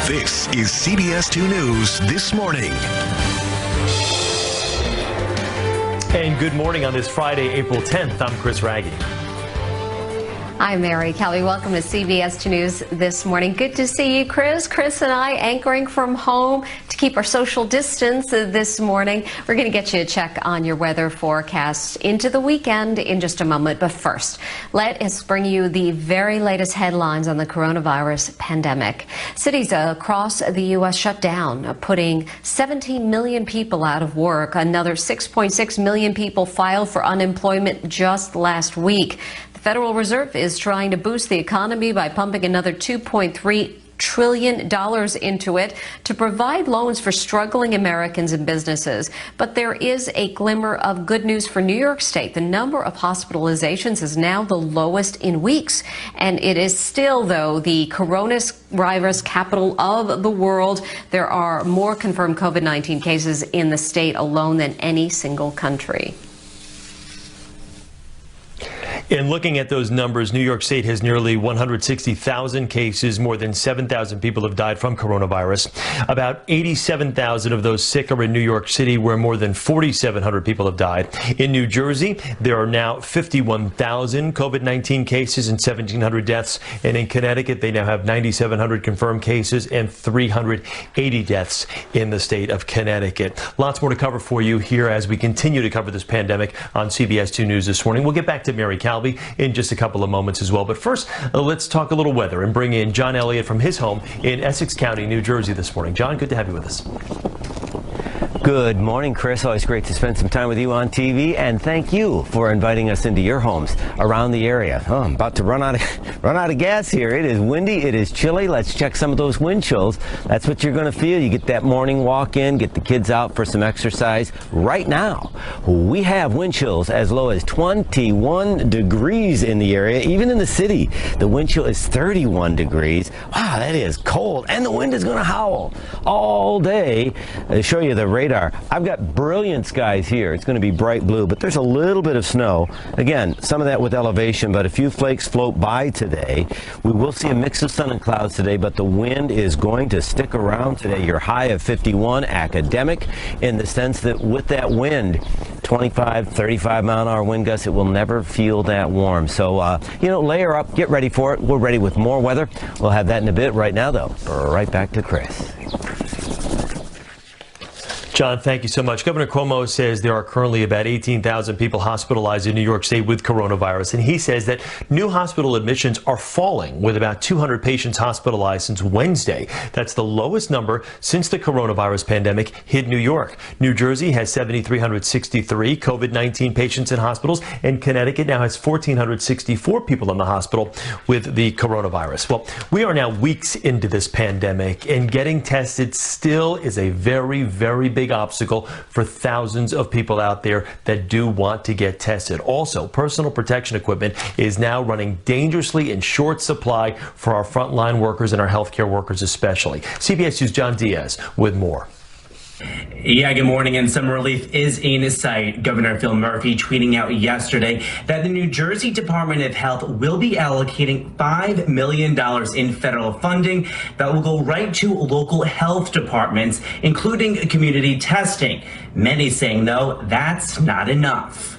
This is CBS 2 News This Morning. And good morning on this Friday, April 10th. I'm Chris Raggi. I'm Mary Kelly. Welcome to CBS 2 News This Morning. Good to see you, Chris. Chris and I anchoring from home to keep our social distance this morning. We're going to get you a check on your weather forecast into the weekend in just a moment. But first, let us bring you the very latest headlines on the coronavirus pandemic. Cities across the U.S. shut down, putting 17 million people out of work. Another 6.6 million people filed for unemployment just last week. The Federal Reserve is trying to boost the economy by pumping another $2.3 trillion into it to provide loans for struggling Americans and businesses. But there is a glimmer of good news for New York State. The number of hospitalizations is now the lowest in weeks. And it is still, though, the coronavirus capital of the world. There are more confirmed COVID-19 cases in the state alone than any single country. In looking at those numbers, New York State has nearly 160,000 cases. More than 7,000 people have died from coronavirus. About 87,000 of those sick are in New York City, where more than 4,700 people have died. In New Jersey, there are now 51,000 COVID-19 cases and 1,700 deaths. And in Connecticut, they now have 9,700 confirmed cases and 380 deaths in the state of Connecticut. Lots more to cover for you here as we continue to cover this pandemic on CBS 2 News This Morning. We'll get back to Mary Kelly in just a couple of moments as well. But first, let's talk a little weather and bring in John Elliott from his home in Essex County, New Jersey this morning. John, good to have you with us. Good morning, Chris. Always great to spend some time with you on TV, and thank you for inviting us into your homes around the area. Oh, I'm about to run out of gas here. It is windy. It is chilly. Let's check some of those wind chills. That's what you're going to feel. You get that morning walk in, get the kids out for some exercise. Right now, we have wind chills as low as 21 degrees in the area. Even in the city, the wind chill is 31 degrees. Wow, that is cold, and the wind is going to howl all day. I'll show you the radar. I've got brilliant skies here. It's going to be bright blue, but there's a little bit of snow. Again, some of that with elevation, but a few flakes float by today. We will see a mix of sun and clouds today, but the wind is going to stick around today. Your high of 51, academic, in the sense that with that wind, 25, 35 mile an hour wind gusts, it will never feel that warm. So, layer up, get ready for it. We're ready with more weather. We'll have that in a bit. Right now, though, right back to Chris. John, thank you so much. Governor Cuomo says there are currently about 18,000 people hospitalized in New York State with coronavirus. And he says that new hospital admissions are falling, with about 200 patients hospitalized since Wednesday. That's the lowest number since the coronavirus pandemic hit New York. New Jersey has 7,363 COVID-19 patients in hospitals, and Connecticut now has 1,464 people in the hospital with the coronavirus. Well, we are now weeks into this pandemic, and getting tested still is a very, very big obstacle for thousands of people out there that do want to get tested. Also, personal protection equipment is now running dangerously in short supply for our frontline workers and our healthcare workers especially. CBS 2's John Diaz with more. Yeah, good morning, and some relief is in sight. Governor Phil Murphy tweeting out yesterday that the New Jersey Department of Health will be allocating $5 million in federal funding that will go right to local health departments, including community testing. Many saying, though, that's not enough.